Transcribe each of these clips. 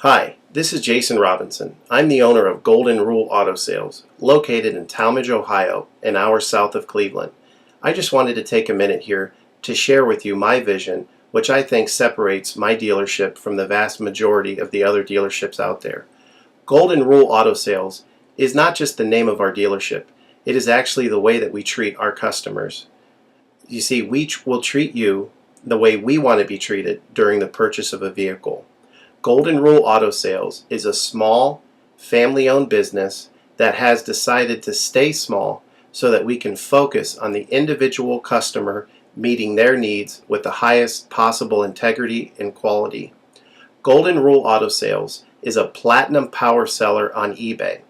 Hi, this is Jason Robinson. I'm the owner of Golden Rule Auto Sales, located in Tallmadge, Ohio, an hour south of Cleveland. I just wanted to take a minute here to share with you my vision, which I think separates my dealership from the vast majority of the other dealerships out there. Golden Rule Auto Sales is not just the name of our dealership, it is actually the way that we treat our customers. You see, we will treat you the way we want to be treated during the purchase of a vehicle. Golden Rule Auto Sales is a small, family-owned business that has decided to stay small so that we can focus on the individual customer meeting their needs with the highest possible integrity and quality. Golden Rule Auto Sales is a platinum power seller on eBay.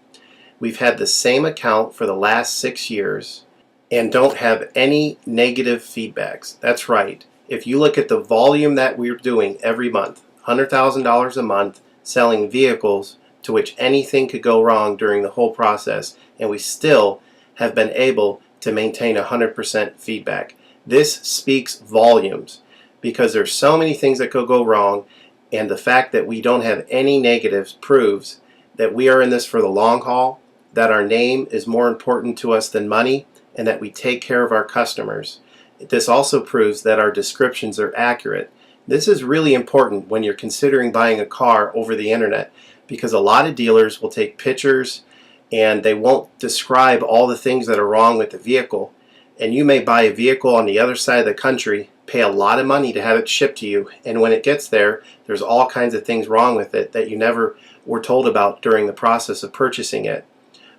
We've had the same account for the last 6 years and don't have any negative feedbacks. That's right. If you look at the volume that we're doing every month, $100,000 a month selling vehicles to which anything could go wrong during the whole process, and we still have been able to maintain 100% feedback. This speaks volumes because there's so many things that could go wrong, and the fact that we don't have any negatives proves that we are in this for the long haul, that our name is more important to us than money, and that we take care of our customers. This also proves that our descriptions are accurate. This is really important when you're considering buying a car over the internet, because a lot of dealers will take pictures and they won't describe all the things that are wrong with the vehicle. And you may buy a vehicle on the other side of the country, pay a lot of money to have it shipped to you, and when it gets there, there's all kinds of things wrong with it that you never were told about during the process of purchasing it.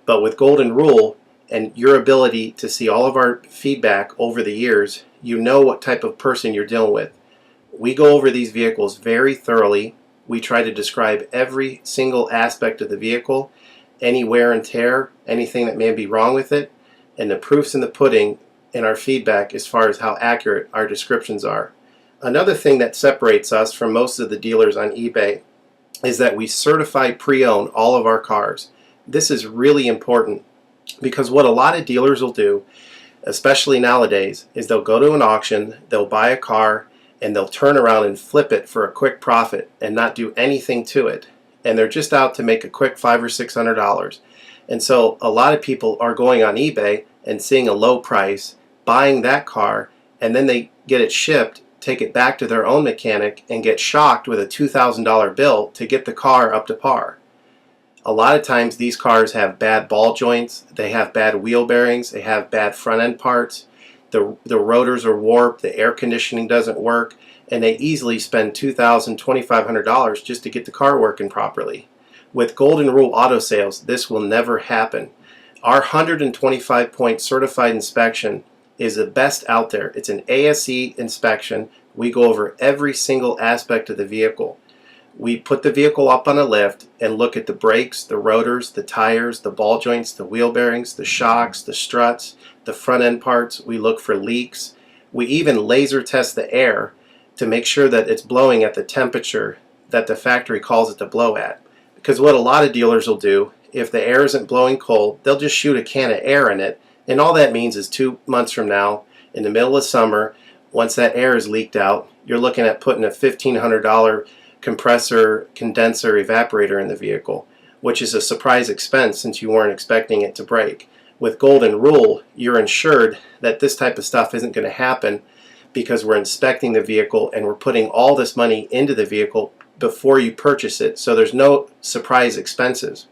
But with Golden Rule and your ability to see all of our feedback over the years, you know what type of person you're dealing with. We go over these vehicles very thoroughly. We try to describe every single aspect of the vehicle, any wear and tear, anything that may be wrong with it, and the proof's in the pudding in our feedback as far as how accurate our descriptions are. Another thing that separates us from most of the dealers on eBay is that we certify pre-owned all of our cars. This is really important because what a lot of dealers will do, especially nowadays, is they'll go to an auction, they'll buy a car, and they'll turn around and flip it for a quick profit and not do anything to it. And they're just out to make a quick $500 or $600. And so a lot of people are going on eBay and seeing a low price, buying that car, and then they get it shipped, take it back to their own mechanic, and get shocked with a $2,000 bill to get the car up to par. A lot of times these cars have bad ball joints, they have bad wheel bearings, they have bad front end parts. The rotors are warped, the air conditioning doesn't work, and they easily spend $2,000, $2,500 just to get the car working properly. With Golden Rule Auto Sales, this will never happen. Our 125-point certified inspection is the best out there. It's an ASE inspection. We go over every single aspect of the vehicle. We put the vehicle up on a lift and look at the brakes, the rotors, the tires, the ball joints, the wheel bearings, the shocks, the struts, the front end parts. We look for leaks. We even laser test the air to make sure that it's blowing at the temperature that the factory calls it to blow at. Because what a lot of dealers will do, if the air isn't blowing cold, they'll just shoot a can of air in it, and all that means is 2 months from now, in the middle of summer, once that air is leaked out, you're looking at putting a $1,500 compressor, condenser, evaporator in the vehicle, which is a surprise expense since you weren't expecting it to break. With Golden Rule, you're ensured that this type of stuff isn't going to happen because we're inspecting the vehicle and we're putting all this money into the vehicle before you purchase it, so there's no surprise expenses.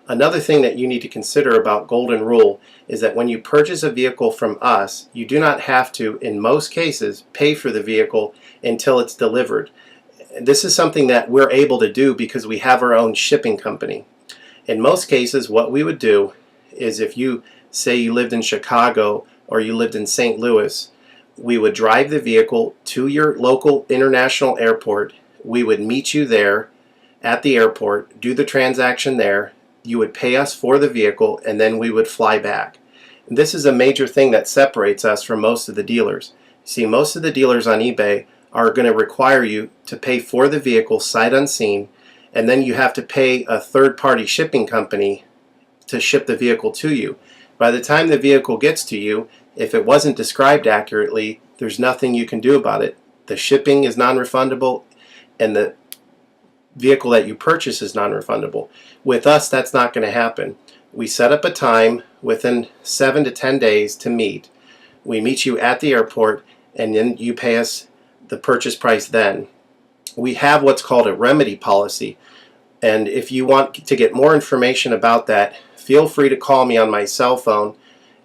Another thing that you need to consider about Golden Rule is that when you purchase a vehicle from us, you do not have to, in most cases, pay for the vehicle until it's delivered. This is something that we're able to do because we have our own shipping company. In most cases, what we would do is if you say you lived in Chicago or you lived in St. Louis, we would drive the vehicle to your local international airport. We would meet you there at the airport, do the transaction there. You would pay us for the vehicle, and then we would fly back. And this is a major thing that separates us from most of the dealers. See, most of the dealers on eBay are going to require you to pay for the vehicle sight unseen, and then you have to pay a third-party shipping company to ship the vehicle to you. By the time the vehicle gets to you, if it wasn't described accurately, there's nothing you can do about it. The shipping is non-refundable, and the vehicle that you purchase is non-refundable. With us, that's not going to happen. We set up a time within 7 to 10 days to meet. We meet you at the airport, and then you pay us the purchase price then. We have what's called a remedy policy, and if you want to get more information about that, feel free to call me on my cell phone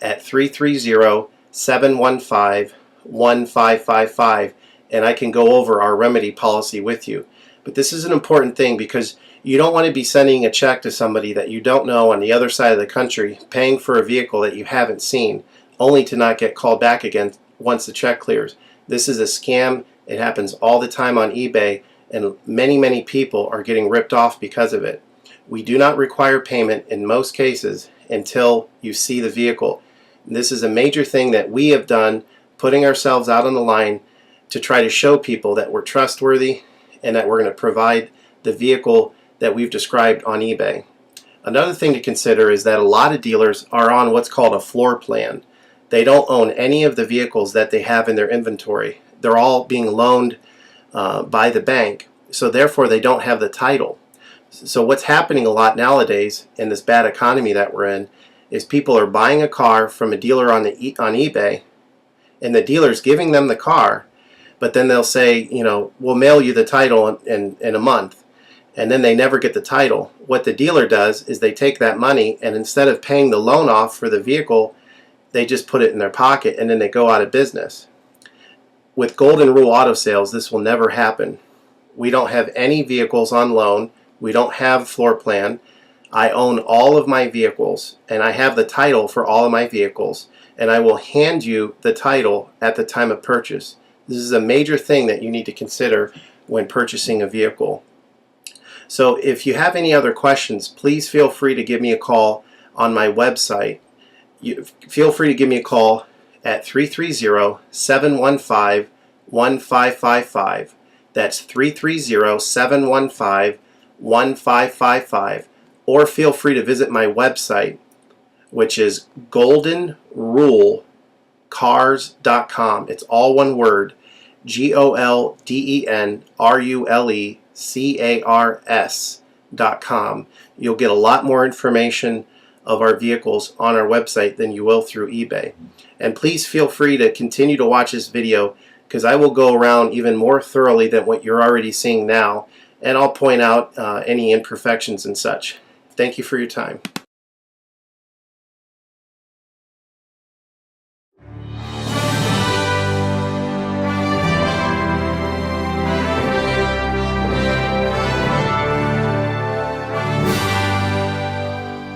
at 330-715-1555, and I can go over our remedy policy with you. But this is an important thing because you don't want to be sending a check to somebody that you don't know on the other side of the country, paying for a vehicle that you haven't seen, only to not get called back again once the check clears. This is a scam. It happens all the time on eBay, and many people are getting ripped off because of it. We do not require payment in most cases until you see the vehicle. This is a major thing that we have done, putting ourselves out on the line to try to show people that we're trustworthy and that we're going to provide the vehicle that we've described on eBay. Another thing to consider is that a lot of dealers are on what's called a floor plan. They don't own any of the vehicles that they have in their inventory. They're all being loaned by the bank, so therefore they don't have the title. So what's happening a lot nowadays in this bad economy that we're in is people are buying a car from a dealer on eBay, and the dealer's giving them the car, but then they'll say, we'll mail you the title in a month, and then they never get the title. What the dealer does is they take that money, and instead of paying the loan off for the vehicle, they just put it in their pocket, and then they go out of business. With Golden Rule Auto Sales, this will never happen. We don't have any vehicles on loan. We don't have floor plan. I own all of my vehicles, and I have the title for all of my vehicles, and I will hand you the title at the time of purchase. This is a major thing that you need to consider when purchasing a vehicle. So if you have any other questions, please feel free to give me a call on my website. Feel free to give me a call at 330-715-1555. That's 330-715-1555. Or feel free to visit my website, which is goldenrulecars.com. It's all one word, goldenrulecars.com. You'll get a lot more information of our vehicles on our website than you will through eBay. And please feel free to continue to watch this video, because I will go around even more thoroughly than what you're already seeing now, and I'll point out any imperfections and such. Thank you for your time.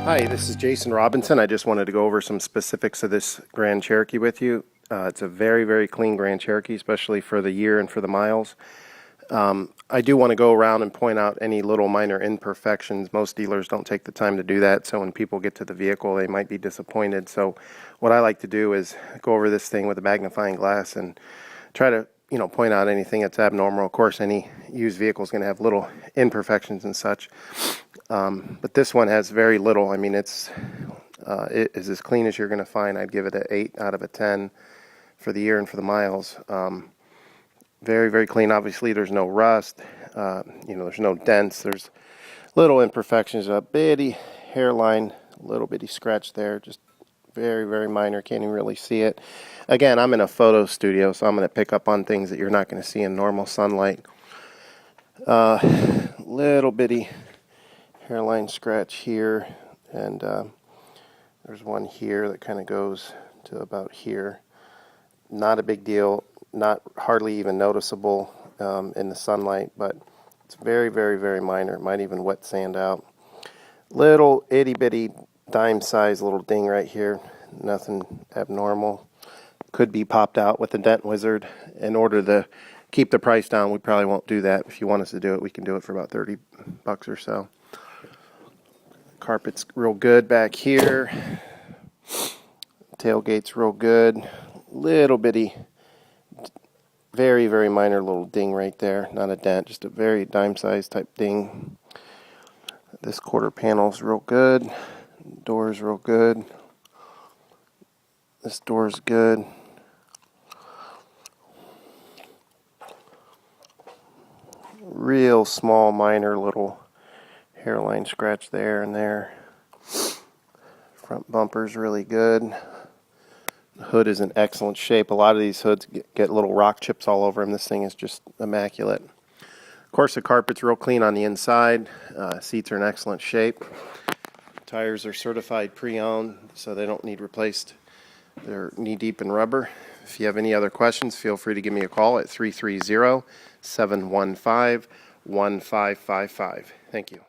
Hi, this is Jason Robinson. I just wanted to go over some specifics of this Grand Cherokee with you. It's a very clean Grand Cherokee, especially for the year and for the miles. I do want to go around and point out any little minor imperfections. Most dealers don't take the time to do that, so when people get to the vehicle, they might be disappointed. So what I like to do is go over this thing with a magnifying glass and try to point out anything that's abnormal. Of course, any used vehicle is going to have little imperfections and such. But this one has very little. I mean, it is as clean as you're going to find. I'd give it an 8 out of a 10 for the year and for the miles. Very clean. Obviously, there's no rust. There's no dents. There's little imperfections. A bitty hairline, a little bitty scratch there. Just very minor. Can't even really see it. Again, I'm in a photo studio, so I'm going to pick up on things that you're not going to see in normal sunlight. Little bitty hairline scratch here, and there's one here that kind of goes to about here. Not a big deal, not hardly even noticeable in the sunlight, but it's very minor. It might even wet sand out. Little itty bitty dime size little ding right here, nothing abnormal. Could be popped out with the Dent Wizard. In order to keep the price down, we probably won't do that. If you want us to do it, we can do it for about $30 or so. Carpet's real good back here. Tailgate's real good. Little bitty, very minor little ding right there. Not a dent, just a very dime size type ding. This quarter panel's real good. Door's real good. This door's good. real small, minor little hairline scratch there and there. Front bumper's really good. The hood is in excellent shape. A lot of these hoods get little rock chips all over them. This thing is just immaculate. Of course, the carpet's real clean on the inside. Seats are in excellent shape. Tires are certified pre-owned, so they don't need replaced. They're knee-deep in rubber. If you have any other questions, feel free to give me a call at 330-715-1555. Thank you.